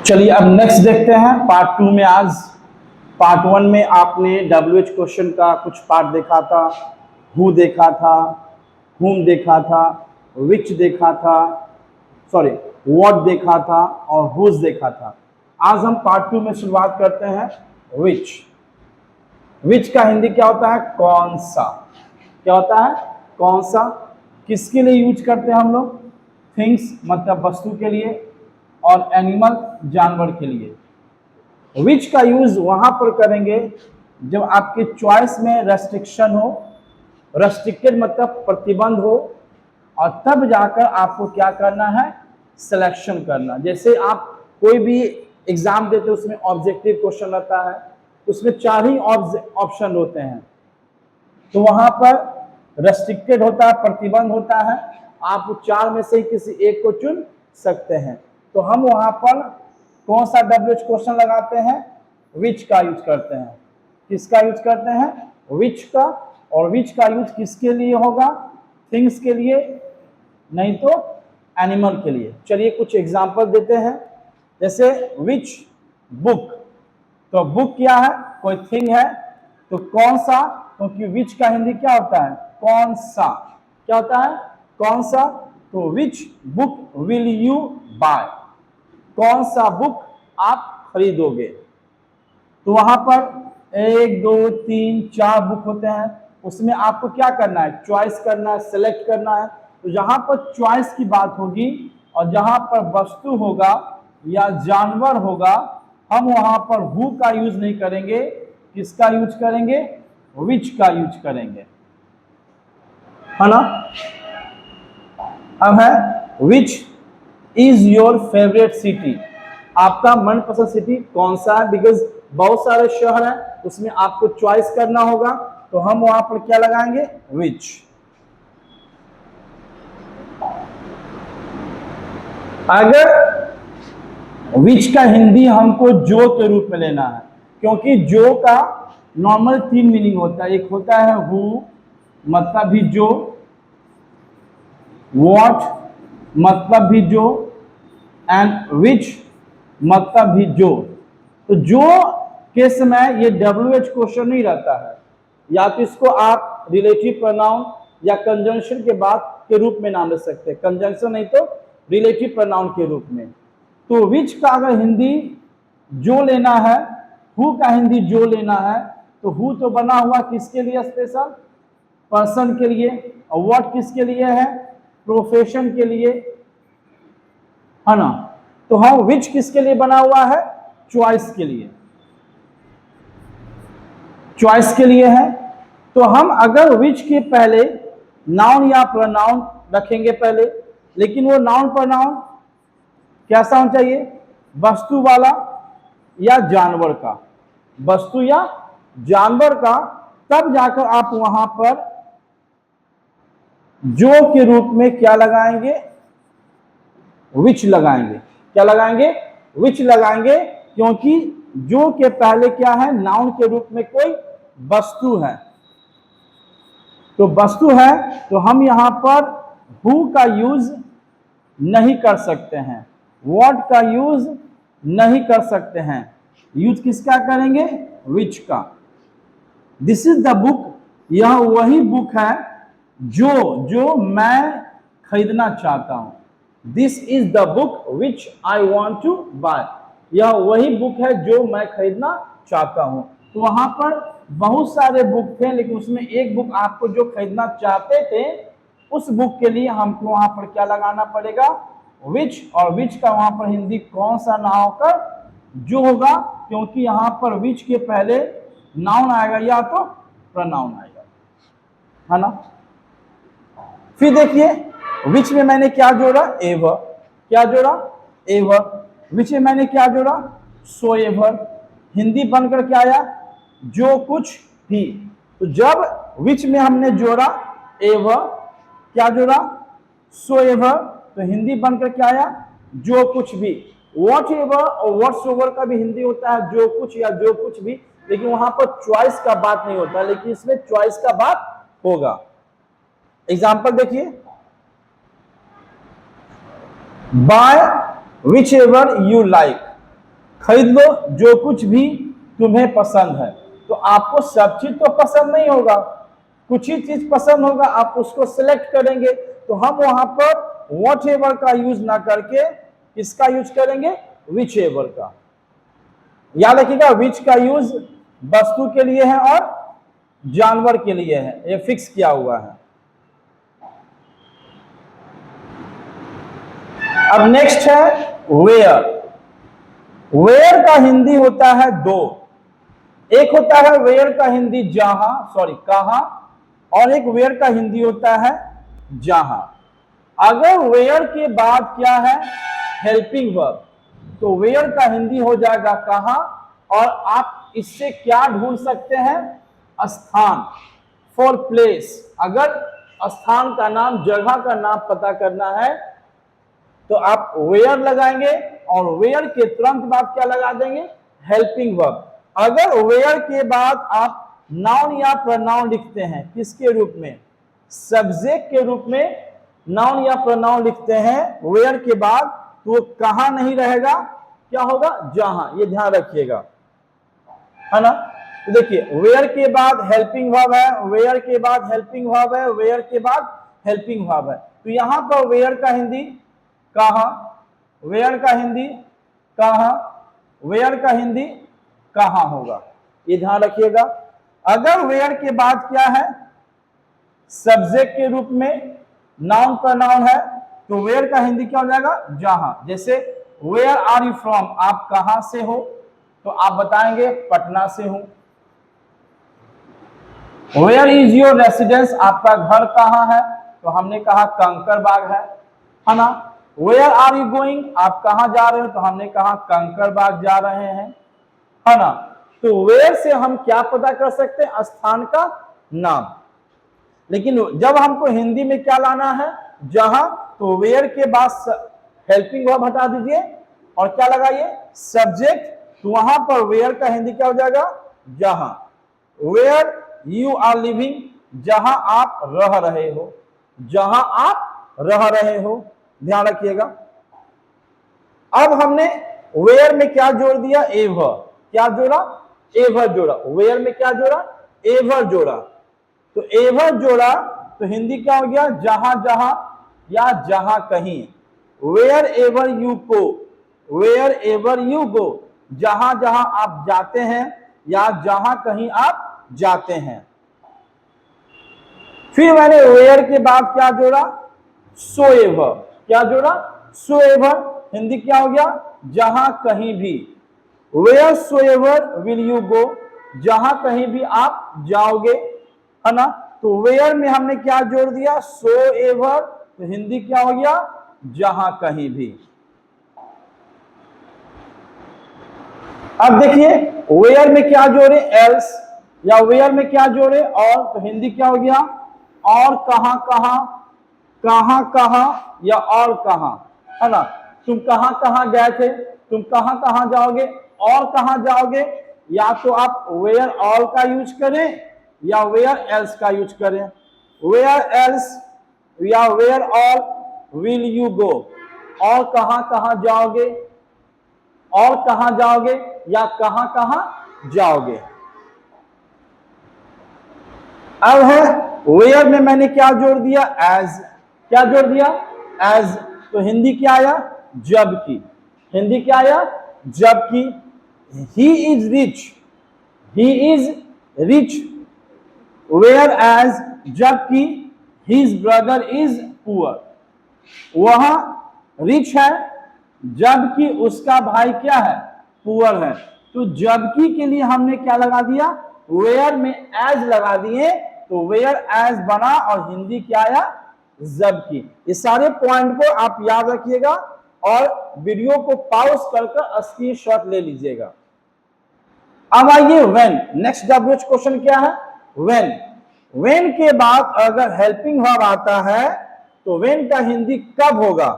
चलिए अब नेक्स्ट देखते हैं पार्ट 2 में। आज पार्ट 1 में आपने WH क्वेश्चन का कुछ पार्ट देखा था, हु देखा था, हुम देखा था, विच देखा था, सॉरी व्हाट देखा था और हुज देखा था। आज हम पार्ट 2 में शुरुआत करते हैं विच। विच का हिंदी क्या होता है? कौन सा। क्या होता है? कौन सा। किसके लिए यूज करते हैं हम लोग? थिंग्स मतलब वस्तु के लिए, और एनिमल जानवर के लिए। विच का यूज वहां पर करेंगे जब आपके चॉइस में रेस्ट्रिक्शन हो, रेस्ट्रिक्टेड मतलब प्रतिबंध हो, और तब जाकर आपको क्या करना है? सिलेक्शन करना। जैसे आप कोई भी एग्जाम देते हो, उसमें ऑब्जेक्टिव क्वेश्चन रहता है, उसमें 4 ही ऑप्शन होते हैं, तो वहां पर रेस्ट्रिक्टेड होता है, प्रतिबंध होता है, आप 4 में से ही किसी एक को चुन सकते हैं। तो हम वहां पर कौन सा WH क्वेश्चन लगाते हैं? विच का यूज करते हैं। किसका यूज करते हैं? विच का। और विच का यूज किसके लिए होगा? थिंग्स के लिए, नहीं तो एनिमल के लिए। चलिए कुछ एग्जांपल देते हैं। जैसे विच बुक, तो बुक क्या है? कोई थिंग है, तो कौन सा, क्योंकि विच का हिंदी क्या होता है? कौन सा। क्या होता है? कौन सा। तो which book will you buy, कौन सा बुक आप खरीदोगे। तो वहां पर 1 2 3 4 बुक होते हैं, उसमें आपको क्या करना है? चॉइस करना है, सेलेक्ट करना है। तो जहां पर चॉइस की बात होगी और जहां पर वस्तु होगा या जानवर होगा, हम वहां पर हु का यूज नहीं करेंगे। किसका यूज करेंगे? विच का यूज करेंगे, है ना। अब है which is your favourite city, आपका मनपसंद सिटी कौन सा है? बिकॉज बहुत सारे शहर हैं, उसमें आपको चॉइस करना होगा, तो हम वहां पर क्या लगाएंगे? विच। अगर विच का हिंदी हमको जो के रूप में लेना है, क्योंकि जो का नॉर्मल 3 मीनिंग होता है। एक होता है हु मतलब भी जो, व्हाट मतलब भी जो, एंड विच मतलब भी जो। तो जो के समय ये WH क्वेश्चन नहीं रहता है, या तो इसको आप रिलेटिव प्रोनाउन या कंजंक्शन के बाद के रूप में नाम ले सकते हैं, कंजंक्शन नहीं तो रिलेटिव प्रोनाउन के रूप में। तो विच का अगर हिंदी जो लेना है, हु का हिंदी जो लेना है, तो हु तो बना हुआ किसके लिए? स्पेशल पर्सन के लिए। और व्हाट किसके लिए है? प्रोफेशन के लिए, है ना। तो हम विच किसके लिए बना हुआ है? चॉइस के लिए, चॉइस के लिए है। तो हम अगर विच के पहले नाउन या प्रोनाउन रखेंगे पहले, लेकिन वो नाउन प्रोनाउन कैसा होना चाहिए? वस्तु वाला या जानवर का, वस्तु या जानवर का। तब जाकर आप वहां पर जो के रूप में क्या लगाएंगे? विच लगाएंगे। क्या लगाएंगे? विच लगाएंगे, क्योंकि जो के पहले क्या है? नाउन के रूप में कोई वस्तु है। तो वस्तु है, तो हम यहां पर हु का यूज नहीं कर सकते हैं, व्हाट का यूज नहीं कर सकते हैं। यूज किसका करेंगे? विच का। दिस इज द बुक, यह वही बुक है जो मैं खरीदना चाहता हूं। This is the book which I want to buy, यह वही बुक है जो मैं खरीदना चाहता हूं। तो वहां पर बहुत सारे बुक थे, लेकिन उसमें एक बुक आपको जो खरीदना चाहते थे, उस बुक के लिए हमको वहां पर क्या लगाना पड़ेगा? विच। और विच का वहां पर हिंदी कौन सा ना होकर जो होगा, क्योंकि यहां पर विच के पहले नाउन आएगा या तो प्रोनाउन आएगा, है ना। फिर देखिए विच में मैंने क्या जोड़ा? एवर। क्या जोड़ा? एवर। विच में मैंने क्या जोड़ा? So ever. हिंदी बनकर क्या आया? जो कुछ भी। तो जब विच में हमने जोड़ा एवर, क्या जोड़ा? सो एवर, तो हिंदी बनकर क्या आया? जो कुछ भी। वॉट एवर और व्हाट्स ओवर का भी हिंदी होता है जो कुछ या जो कुछ भी, लेकिन वहां पर चॉइस का बात नहीं होता, लेकिन इसमें चॉइस का बात होगा। एग्जाम्पल देखिए, by which ever you like, खरीद लो जो कुछ भी तुम्हें पसंद है। तो आपको सब चीज तो पसंद नहीं होगा, कुछ ही चीज पसंद होगा, आप उसको सिलेक्ट करेंगे। तो हम वहां पर वॉट एवर का यूज ना करके किसका यूज करेंगे, विच एवर का। याद रखिएगा विच का यूज वस्तु के लिए है और जानवर के लिए है, ये फिक्स किया हुआ है। अब नेक्स्ट है वेयर। वेयर का हिंदी होता है दो, एक होता है वेयर का हिंदी जहां, सॉरी कहां, और एक वेयर का हिंदी होता है जहां। अगर वेयर के बाद क्या है, हेल्पिंग वर्ब, तो वेयर का हिंदी हो जाएगा कहां। और आप इससे क्या ढूंढ सकते हैं, स्थान, फॉर प्लेस। अगर स्थान का नाम, जगह का नाम पता करना है तो आप वेयर लगाएंगे और वेयर के तुरंत बाद क्या लगा देंगे, हेल्पिंग वर्ब। अगर वेयर के बाद आप नाउन या प्रोनाउन लिखते हैं, किसके रूप में, सब्जेक्ट के रूप में नाउन या प्रोनाउन लिखते हैं वेयर के बाद, तो वो कहां नहीं रहेगा, क्या होगा, जहां। ये ध्यान रखिएगा, है ना। तो देखिए वेयर के बाद हेल्पिंग वर्ब है, वेयर के बाद हेल्पिंग वर्ब है, वेयर के बाद हेल्पिंग वर्ब है। तो यहां पर वेयर का हिंदी कहां, वेयर का हिंदी कहां, वेयर का हिंदी कहां होगा, ये ध्यान रखिएगा। अगर वेयर के बाद क्या है, सब्जेक्ट के रूप में नाउन प्रोनाउन है, तो वेयर का हिंदी क्या हो जाएगा, जहां। जैसे वेयर आर यू फ्रॉम, आप कहां से हो, तो आप बताएंगे पटना से हूं। वेयर इज योर रेसिडेंस, आपका घर कहां है, तो हमने कहा कंकरबाग है ना। वेयर आर यू गोइंग, आप कहां जा रहे हो, तो हमने कहा कंकरबाग जा रहे हैं, है ना। तो वेयर से हम क्या पता कर सकते हैं, स्थान का नाम। लेकिन जब हमको हिंदी में क्या लाना है, जहां, तो वेयर के बाद हेल्पिंग वर्ब हटा दीजिए और क्या लगाइए, सब्जेक्ट। तो वहां पर वेयर का हिंदी क्या हो जाएगा, जहां। वेयर यू आर लिविंग, जहां आप रह रहे हो, जहां आप रह रहे हो, ध्यान रखिएगा। अब हमने वेयर में क्या जोड़ दिया, एवर, क्या जोड़ा, एवर जोड़ा। वेयर में क्या जोड़ा, एवर जोड़ा। तो एवर जोड़ा तो हिंदी क्या हो गया, जहां जहां या जहां कहीं। Wherever you go, wherever you go, जहां जहां आप जाते हैं या जहां कहीं आप जाते हैं। फिर मैंने वेयर के बाद क्या जोड़ा, सो एवर, क्या जोड़ा, सो एवर, हिंदी क्या हो गया, जहां कहीं भी। Where so ever will you go, जहां कहीं भी आप जाओगे, है ना। तो वेयर में हमने क्या जोड़ दिया, सो एवर, तो हिंदी क्या हो गया, जहां कहीं भी। अब देखिए वेयर में क्या जोड़े, एल्स, या वेयर में क्या जोड़े, और, तो हिंदी क्या हो गया, और कहां कहां, कहां कहां या और कहां, है ना। तुम कहां कहां गए थे, तुम कहां कहां जाओगे, और कहां जाओगे। या तो आप वेयर ऑल का यूज करें या वेयर एल्स का यूज करें। वेयर एल्स या where all will you go, और कहां कहां जाओगे, और कहां जाओगे या कहां कहां जाओगे। अब है वेयर में मैंने क्या जोड़ दिया, एज, क्या जोड़ दिया, एज। तो हिंदी क्या आया, जबकि, हिंदी क्या आया, जबकि। He is rich, he is rich, whereas, जबकि हिज ब्रदर इज पुअर, वह रिच है जबकि उसका भाई क्या है, पुअर है। तो जबकि के लिए हमने क्या लगा दिया, वेयर में एज लगा दिए, तो वेयर एज बना और हिंदी क्या आया, जबकि। ये सारे पॉइंट को आप याद रखिएगा और वीडियो को पॉज कर स्क्रीनशॉट ले लीजिएगा। अब आइए व्हेन, नेक्स्ट डब्ल्यूएच क्वेश्चन क्या है, व्हेन। व्हेन के बाद अगर हेल्पिंग वर्ब आता है तो व्हेन का हिंदी कब होगा।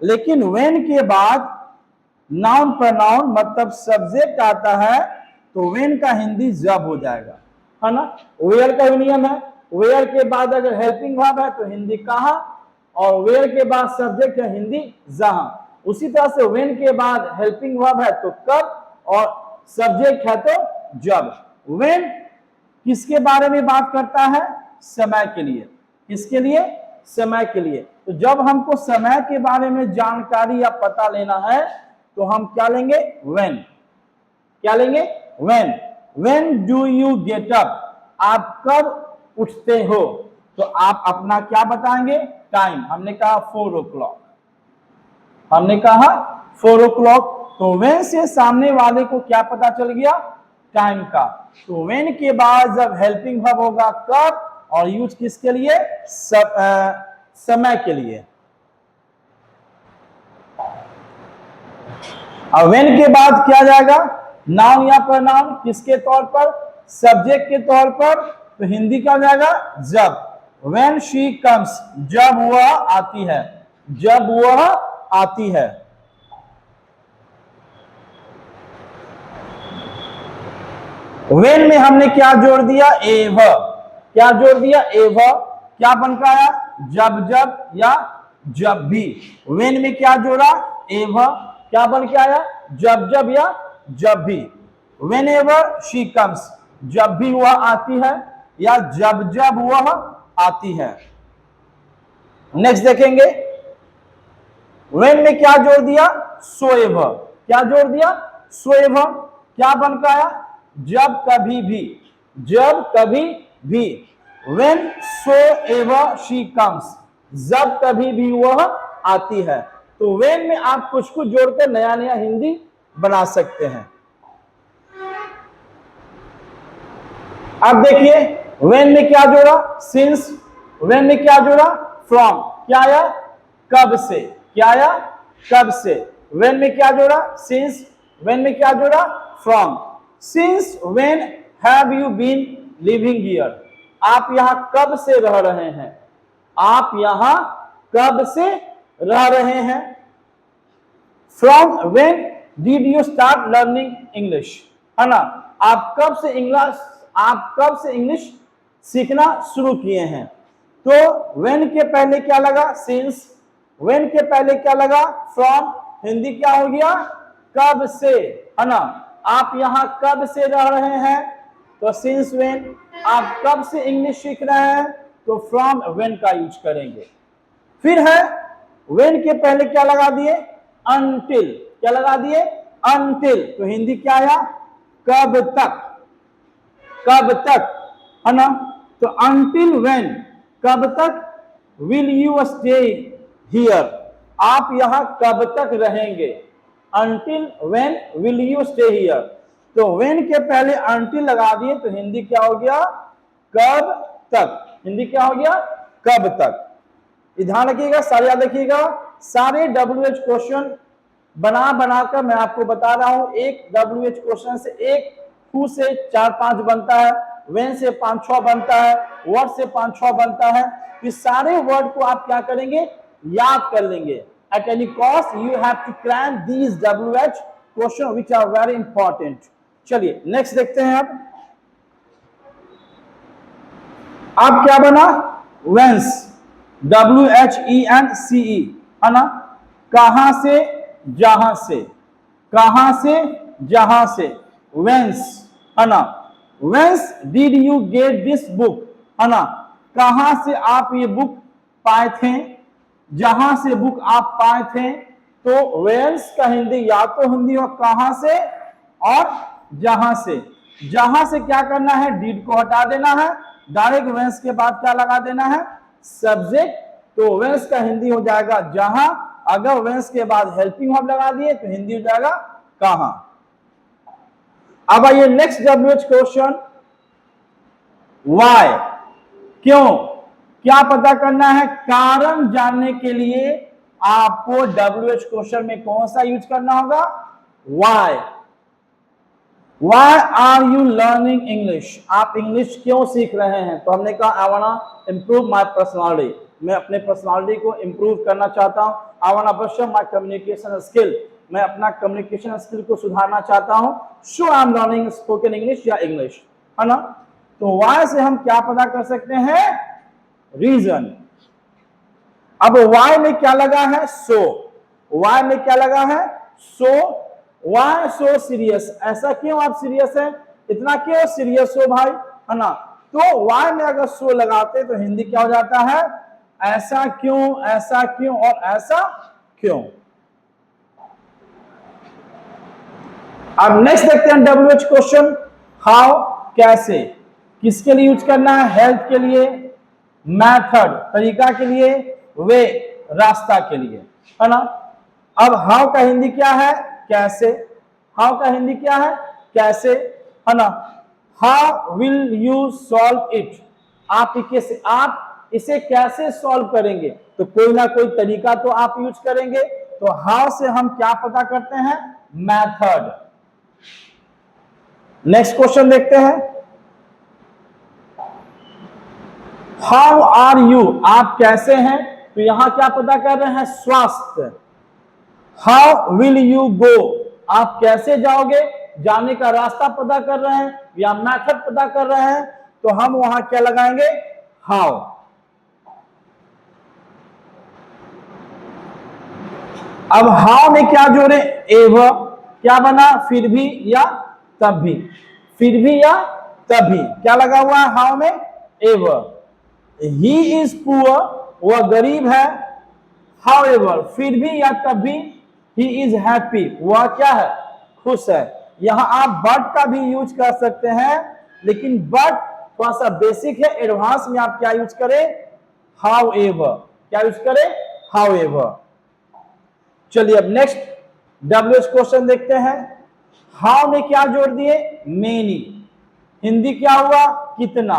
लेकिन व्हेन के बाद नाउन प्रोनाउन मतलब सब्जेक्ट आता है तो व्हेन का हिंदी जब हो जाएगा, है ना। वेयर का नियम है, वेयर के बाद अगर हेल्पिंग वर्ब है तो हिंदी कहां, और वेयर के बाद सब्जेक्ट है हिंदी जहां। उसी तरह से व्हेन के बाद हेल्पिंग वर्ब है तो कब, और सब्जेक्ट है तो जब। व्हेन किसके बारे में बात करता है? समय के लिए। किसके लिए? समय के लिए। तो जब हमको समय के बारे में जानकारी या पता लेना है तो हम क्या लेंगे? व्हेन। क्या लेंगे? When. When do you get up? आप कब उठते हो? तो आप अपना क्या बताएंगे? टाइम। हमने कहा 4 o'clock। हमने कहा 4 o'clock। तो व्हेन से सामने वाले को क्या पता चल गया? टाइम का। तो व्हेन के बाद जब हेल्पिंग वर्ब होगा कब, और यूज किसके लिए? समय के लिए। और व्हेन के बाद क्या जाएगा? नाउन या प्रोनाउन। किसके तौर पर? सब्जेक्ट के तौर पर। तो हिंदी क्या जाएगा? जब। व्हेन शी कम्स, जब वह आती है। जब वह आती है। व्हेन में हमने क्या जोड़ दिया? एव। क्या जोड़ दिया? एव। क्या बनकर आया? जब जब या जब भी। व्हेन में क्या जोड़ा? एव। क्या बन के आया? जब जब या जब भी। व्हेनेवर शी कम्स, जब भी वह आती है या जब जब वह आती है। नेक्स्ट देखेंगे, व्हेन में क्या जोड़ दिया? सोएव। क्या जोड़ दिया? सोएव। क्या बनकर आया? जब कभी भी। जब कभी भी। व्हेन सोएवर शी कम्स, जब कभी भी वह आती है। तो व्हेन में आप कुछ कुछ जोड़कर नया नया हिंदी बना सकते हैं। अब देखिए व्हेन में क्या जोड़ा? सिंस। व्हेन में क्या जोड़ा? फ्रॉम। क्या आया? कब से। क्या आया? कब से। व्हेन में क्या जोड़ा? सिंस। व्हेन में क्या जोड़ा? From. Since when have you been living here? आप यहां कब से रह रहे हैं? आप यहां कब से रह रहे हैं? From when did you start learning English? है ना? आप कब से इंग्लिश सीखना शुरू किए हैं? तो व्हेन के पहले क्या लगा? सिंस। व्हेन के पहले क्या लगा? फ्रॉम। हिंदी क्या हो गया? कब से। है ना? आप यहां कब से रह रहे हैं? तो सिंस व्हेन। आप कब से इंग्लिश सीख रहे हैं? तो फ्रॉम व्हेन का यूज करेंगे। फिर है व्हेन के पहले क्या लगा दिए? अनटिल। क्या लगा दिए? अनटिल। तो हिंदी क्या आया? कब तक। कब तक। है ना? तो अनटिल व्हेन, कब तक? Will you stay here? आप यहां कब तक रहेंगे? Until when will you stay here. तो व्हेन के पहले अनटिल लगा दिए तो हिंदी क्या हो गया? कब तक। हिंदी क्या हो गया? कब तक। ध्यान रखिएगा, सारे याद रखिएगा। सारे WH क्वेश्चन बना बनाकर मैं आपको बता रहा हूं। एक WH क्वेश्चन से एक हु से 4-5 बनता है, व्हेन से 5-6 बनता है, वर्ड से 5-6 बनता है। इस सारे वर्ड को आप क्या करेंगे? याद कर लेंगे। At any cost you have to cram these WH question which are very important. चलिए नेक्स्ट देखते हैं। अब क्या बना? व्हेंस। WHENCE। है ना? कहां से, जहां से। कहां से, जहां से। व्हेंस। है ना? Whence did you get this book? है ना? कहां से आप ये बुक पाए थे? जहां से बुक आप पाए थे। तो व्हेंस का हिंदी या तो हिंदी हो कहां से और जहां से। जहां से क्या करना है? डिड को हटा देना है। डायरेक्ट व्हेंस के बाद क्या लगा देना है? सब्जेक्ट। तो व्हेंस का हिंदी हो जाएगा जहां। अगर व्हेंस के बाद हेल्पिंग वर्ब लगा दिए तो हिंदी हो जाएगा कहां। अब आइए नेक्स्ट WH क्वेश्चन, व्हाई। क्यों? क्या पता करना है? कारण जानने के लिए आपको WH क्वेश्चन में कौन सा यूज करना होगा? Why. Why are you learning English? आप इंग्लिश क्यों सीख रहे हैं? तो हमने कहा I wanna improve my personality. मैं अपने पर्सनालिटी को इम्प्रूव करना चाहता हूं। I wanna brush up my communication skill. मैं अपना कम्युनिकेशन स्किल को सुधारना चाहता हूं। So I'm learning spoken English या इंग्लिश। है ना? तो why से हम क्या पता कर सकते हैं? रीजन। अब why में क्या लगा है? So। वाई में क्या लगा है? सो, वाई सो सीरियस, ऐसा क्यों आप सीरियस हैं, इतना क्यों सीरियस हो भाई, है ना। तो वाई में अगर सो लगाते तो हिंदी क्या हो जाता है? ऐसा क्यों, ऐसा क्यों और ऐसा क्यों। अब नेक्स्ट देखते हैं WH क्वेश्चन, हाउ, कैसे, किसके लिए यूज करना है? हेल्प के लिए, मेथड तरीका के लिए, वे रास्ता के लिए, है ना। अब हाउ का हिंदी क्या है? कैसे। हाउ का हिंदी क्या है? कैसे, है ना। How will you solve it, आप इसे कैसे सॉल्व करेंगे, तो कोई ना कोई तरीका तो आप यूज करेंगे। तो हाउ से हम क्या पता करते हैं? मेथड। नेक्स्ट क्वेश्चन देखते हैं, हाउ आर यू, आप कैसे हैं, तो यहां क्या पता कर रहे हैं? स्वास्थ्य। हाउ विल यू गो, आप कैसे जाओगे, जाने का रास्ता पता कर रहे हैं या मेथड पता कर रहे हैं, तो हम वहां क्या लगाएंगे? हाउ। अब हाउ में क्या जोड़े? एव, क्या बना? फिर भी या तब भी, फिर भी या तब भी, क्या लगा हुआ है हाउ में? एव। ही इज पुअर, वह गरीब है, हाउएवर फिर भी या तब भी, ही इज हैप्पी, वह क्या है? खुश है। यहां आप बट का भी यूज कर सकते हैं, लेकिन बट थोड़ा सा बेसिक है, एडवांस में आप क्या यूज करें? हाउएवर, क्या यूज करें? हाउएवर। चलिए अब नेक्स्ट WH क्वेश्चन देखते हैं, हाउ में क्या जोड़ दिए? मेनी, हिंदी क्या हुआ? कितना,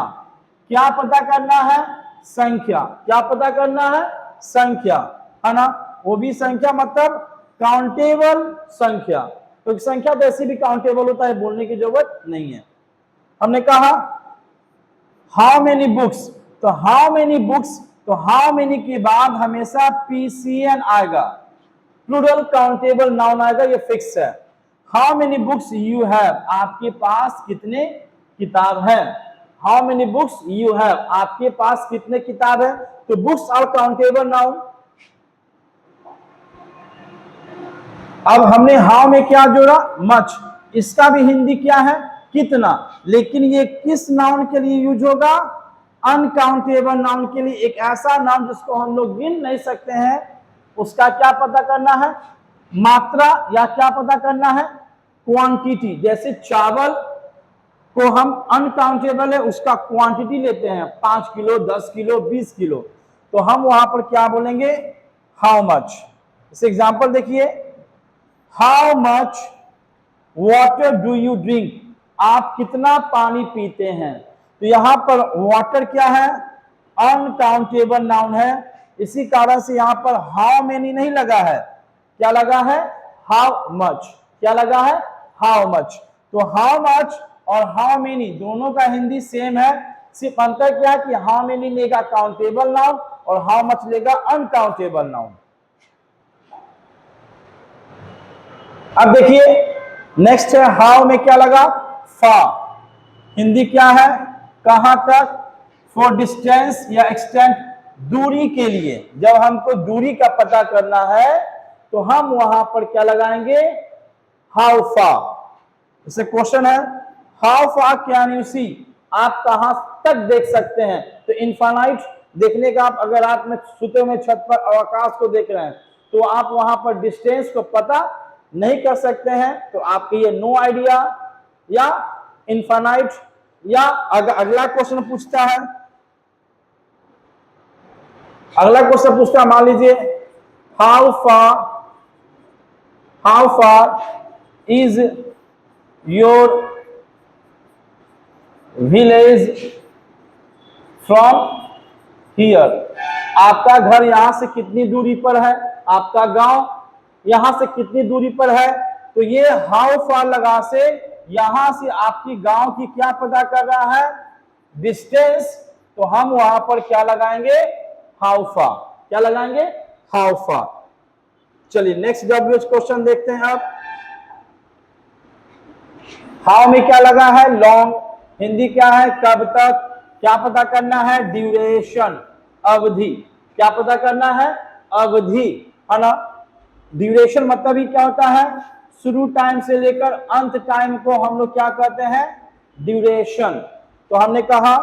क्या पता करना है? संख्या, क्या पता करना है? संख्या, है ना। वो भी संख्या मतलब काउंटेबल संख्या, तो संख्या वैसे भी काउंटेबल होता है, बोलने की जरूरत नहीं है। हमने कहा हाउ मेनी बुक्स, तो हाउ मेनी बुक्स, तो हाउ मेनी के बाद हमेशा PCN आएगा, प्लूरल काउंटेबल नाउन आएगा, ये फिक्स है। How many books you have, आपके पास कितने किताब हैं। How many books you have, आपके पास कितने किताब है, तो बुक्स आर काउंटेबल नाउन। अब हमने हाउ में क्या जोड़ा? मच, इसका भी हिंदी क्या है? कितना, लेकिन ये किस नाउन के लिए यूज होगा? अनकाउंटेबल नाउन के लिए, एक ऐसा नाउन जिसको हम लोग गिन नहीं सकते हैं, उसका क्या पता करना है? मात्रा, या क्या पता करना है? क्वांटिटी। जैसे चावल को हम अनकाउंटेबल है, उसका क्वांटिटी लेते हैं 5 किलो, 10 किलो, 20 किलो, तो हम वहां पर क्या बोलेंगे? How much. इस एग्जांपल देखिए, how much water do you drink, आप कितना पानी पीते हैं। तो यहां पर वाटर क्या है? अनकाउंटेबल नाउन है, इसी कारण से यहां पर हाउ मेनी नहीं लगा है, क्या लगा है? How much. क्या लगा है? How much. तो हाउ मच और हाउ मेनी दोनों का हिंदी सेम है, सिर्फ अंतर क्या है कि हाउ मेनी लेगा काउंटेबल नाउन और हाउ मच लेगा अनकाउंटेबल नाउन। अब देखिए नेक्स्ट है, हाउ में क्या लगा? फा, हिंदी क्या है? कहां तक? फॉर डिस्टेंस या एक्सटेंट, दूरी के लिए। जब हमको दूरी का पता करना है तो हम वहां पर क्या लगाएंगे? हाउ फा। जैसे क्वेश्चन है, हाउ फा कैन यू सी, आप कहां तक देख सकते हैं। तो इनफाइनाइट देखने का, आप अगर आप में सुते हुए छत पर आकाश को देख रहे हैं, तो आप वहां पर डिस्टेंस को पता नहीं कर सकते हैं, तो आपके ये नो आइडिया या इनफाइनाइट। या अगर अगला क्वेश्चन पूछता है, अगला क्वेश्चन पूछता है, मान लीजिए how far is your village from here, आपका घर यहां से कितनी दूरी पर है, आपका गांव यहां से कितनी दूरी पर है। तो ये हाउ फार लगा से यहां से आपकी गांव की क्या पता कर रहा है? डिस्टेंस। तो हम वहां पर क्या लगाएंगे? How far. क्या लगाएंगे? How far. चलिए नेक्स्ट WH क्वेश्चन देखते हैं। आप हाउ में क्या लगा है? लॉन्ग, हिंदी क्या है? कब तक, क्या पता करना है? ड्यूरेशन, अवधि, क्या पता करना है? अवधि, है ना। ड्यूरेशन मतलब ही क्या होता है, शुरू टाइम से लेकर अंत टाइम को हम लोग क्या कहते हैं, ड्यूरेशन। तो हमने कहा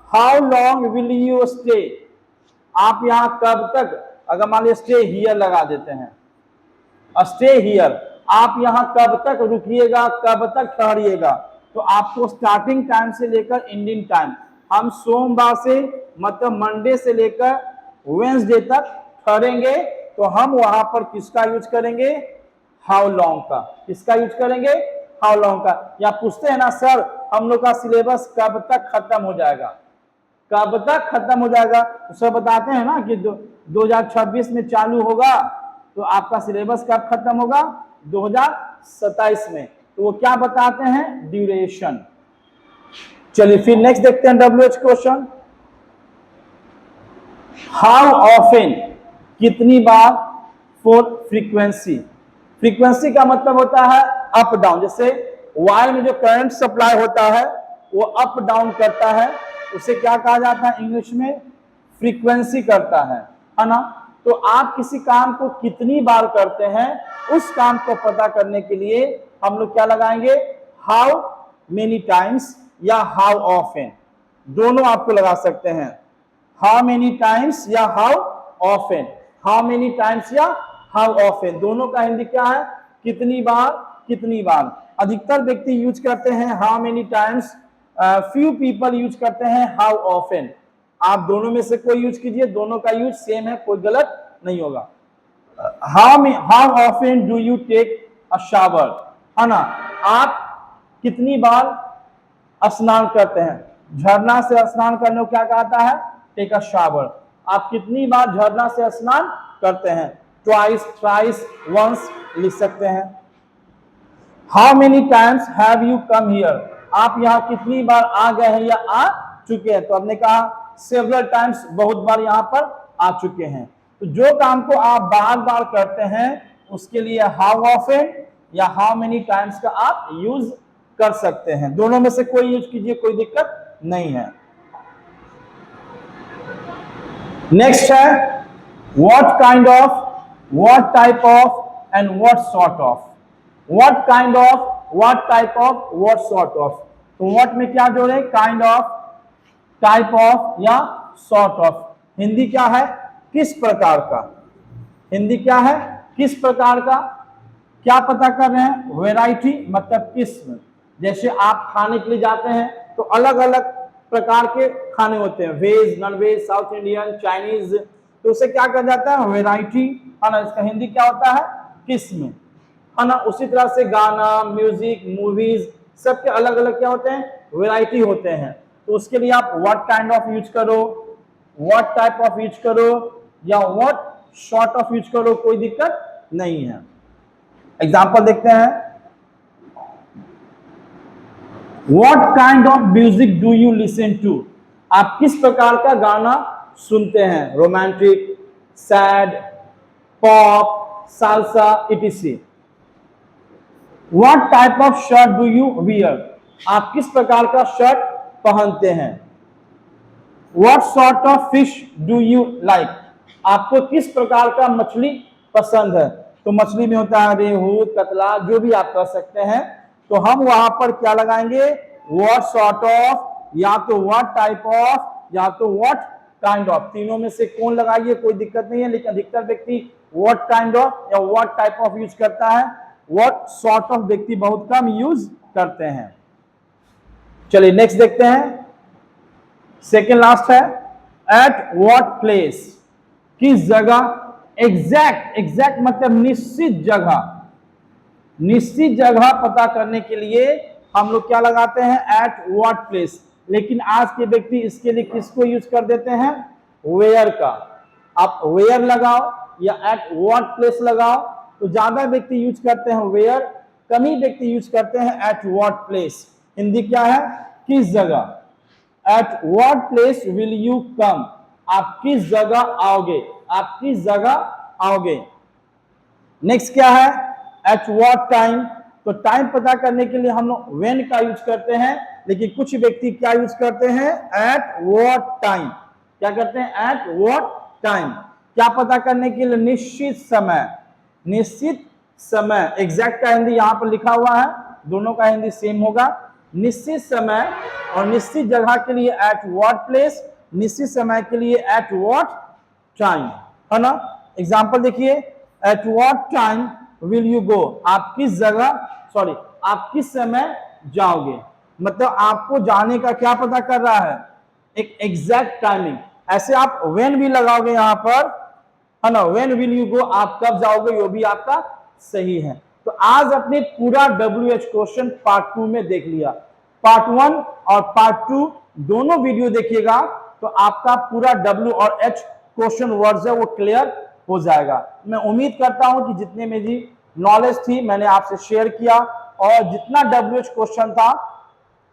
how long will you stay, आप यहां कब तक, अगर मान लीजिए स्टे हियर लगा देते हैं, स्टे हियर, आप यहां कब तक रुकिएगा, कब तक ठहरिएगा, तो आपको स्टार्टिंग टाइम से लेकर एंडिंग टाइम, हम सोमवार से मतलब मंडे से लेकर वेंसडे तक ठहरेंगे, तो हम वहां पर किसका यूज करेंगे, हाउ लॉन्ग का। किसका यूज करेंगे, हाउ लॉन्ग का। या पूछते हैं ना सर हम लोग का सिलेबस कब तक खत्म हो जाएगा, कब तक खत्म हो जाएगा, तो सर बताते हैं ना कि 2026 में चालू होगा, तो आपका सिलेबस कब खत्म होगा, 2027 में। तो वो क्या बताते हैं, ड्यूरेशन। चलिए फिर नेक्स्ट देखते हैं WH क्वेश्चन। हाउ ऑफन, कितनी बार, फॉर फ्रीक्वेंसी, फ्रीक्वेंसी का मतलब होता है अप डाउन, जैसे वायर में जो करंट सप्लाई होता है वो अप डाउन करता है, उसे क्या कहा जाता है इंग्लिश में, फ्रीक्वेंसी करता है ना। तो आप किसी काम को कितनी बार करते हैं, उस काम को पता करने के लिए हम लोग क्या लगाएंगे, हाउ मेनी टाइम्स या हाउ ऑफन, दोनों आपको लगा सकते हैं, हाउ मेनी टाइम्स या how often, how many times या हाउ ऑफन, दोनों का हिंदी क्या है, कितनी बार, कितनी बार। अधिकतर व्यक्ति यूज करते हैं how many times, few people use करते हैं हाउ ऑफन। आप दोनों में से कोई यूज कीजिए, दोनों का यूज सेम है, कोई गलत नहीं होगा। How often do you take a shower, है ना, आप कितनी बार स्नान करते हैं, झरना से स्नान करने को क्या कहता है, टेक अ शावर। आप कितनी बार झरना से स्नान करते हैं, ट्वाइस, थ्राइस, वंस लिख सकते हैं। How many times have you come here, आप यहाँ कितनी बार आ गए हैं या आ चुके हैं, तो हमने कहा सेवरल टाइम्स, बहुत बार यहाँ पर आ चुके हैं। तो जो काम को आप बार बार करते हैं उसके लिए हाउ ऑफन या हाउ मेनी टाइम्स का आप यूज कर सकते हैं, दोनों में से कोई यूज कीजिए, कोई दिक्कत नहीं है। नेक्स्ट है what kind of, what type of and what sort of, what kind of, what type of, what sort of. तो व्हाट में क्या जोड़े, काइंड ऑफ, टाइप ऑफ या सॉर्ट ऑफ। हिंदी क्या है, किस प्रकार का, हिंदी क्या है, किस प्रकार का। क्या पता कर रहे हैं, वैरायटी मतलब किस्म, जैसे आप खाने के लिए जाते हैं तो अलग अलग प्रकार के खाने होते हैं, veg, non veg, south Indian, Chinese, तो उसे क्या कहा जाता है, वैरायटी, है ना, इसका हिंदी क्या होता है, किस्म, है ना। उसी तरह से गाना, म्यूजिक, मूवीज, सबके अलग अलग क्या होते हैं, वैरायटी होते हैं। तो उसके लिए आप व्हाट काइंड ऑफ यूज करो, व्हाट टाइप ऑफ यूज करो या व्हाट सॉर्ट ऑफ यूज करो, कोई दिक्कत नहीं है। एग्जाम्पल देखते हैं, What kind of music do you listen to? आप किस प्रकार का गाना सुनते हैं, romantic, sad, pop, salsa, etc. What type of shirt do you wear? आप किस प्रकार का शर्ट पहनते हैं। What sort of fish do you like? आपको किस प्रकार का मछली पसंद है। तो मछली में होता है रेहू, कतला, जो भी आप कर सकते हैं। तो हम वहां पर क्या लगाएंगे, what sort of, या तो what type of, या तो what kind of, तीनों में से कौन लगाइए, कोई दिक्कत नहीं है। लेकिन अधिकतर व्यक्ति what kind of या what type of यूज करता है, what sort of व्यक्ति बहुत कम यूज करते हैं। चलिए नेक्स्ट देखते हैं, सेकेंड लास्ट है, एट व्हाट प्लेस, किस जगह, एग्जैक्ट, एग्जैक्ट मतलब निश्चित जगह, निश्चित जगह पता करने के लिए हम लोग क्या लगाते हैं, एट व्हाट प्लेस। लेकिन आज के व्यक्ति इसके लिए किसको यूज कर देते हैं, वेयर का। आप वेयर लगाओ या एट व्हाट प्लेस लगाओ, तो ज्यादा व्यक्ति यूज करते हैं वेयर, कम ही व्यक्ति यूज करते हैं एट व्हाट प्लेस। हिंदी क्या है, किस जगह, at what place will you come, आप किस जगह आओगे, आप किस जगह आओगे। नेक्स्ट क्या है, एट व्हाट टाइम, तो टाइम पता करने के लिए हम लोग व्हेन का यूज करते हैं, लेकिन कुछ व्यक्ति क्या यूज करते हैं, एट व्हाट टाइम। क्या करते हैं, एट व्हाट टाइम, क्या पता करने के लिए, निश्चित समय, निश्चित समय, एग्जैक्ट का हिंदी यहाँ पर लिखा हुआ है, दोनों का हिंदी सेम होगा। निश्चित समय और निश्चित जगह के लिए एट व्हाट प्लेस, निश्चित समय के लिए एट व्हाट टाइम, है ना। एग्जाम्पल देखिए, at what time will you गो, आप किस जगह, सॉरी आप किस समय जाओगे, मतलब आपको जाने का क्या पता कर रहा है, एक एग्जैक्ट टाइमिंग। ऐसे आप व्हेन भी लगाओगे यहाँ पर, है ना, व्हेन विल यू गो, आप कब जाओगे, वो भी आपका सही है। तो आज अपने पूरा WH क्वेश्चन पार्ट 2 में देख लिया। पार्ट 1 और पार्ट 2 दोनों वीडियो देखिएगा तो आपका पूरा W और H क्वेश्चन वर्ड्स है वो क्लियर हो जाएगा। मैं उम्मीद करता हूं कि जितने मेरी नॉलेज थी मैंने आपसे शेयर किया, और जितना WH क्वेश्चन था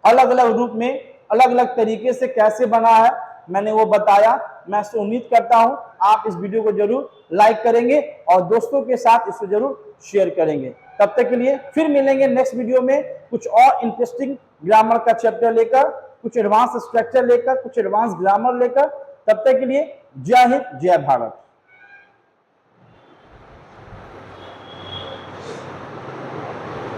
अलग अलग रूप में अलग अलग तरीके से कैसे बना है मैंने वो बताया। मैं इससे उम्मीद करता हूं आप इस वीडियो को जरूर लाइक करेंगे और दोस्तों के साथ इसको जरूर शेयर करेंगे। तब तक के लिए फिर मिलेंगे नेक्स्ट वीडियो में कुछ और इंटरेस्टिंग ग्रामर का चैप्टर लेकर, कुछ एडवांस स्ट्रक्चर लेकर, कुछ एडवांस ग्रामर लेकर। तब तक के लिए जय हिंद, जय भारत।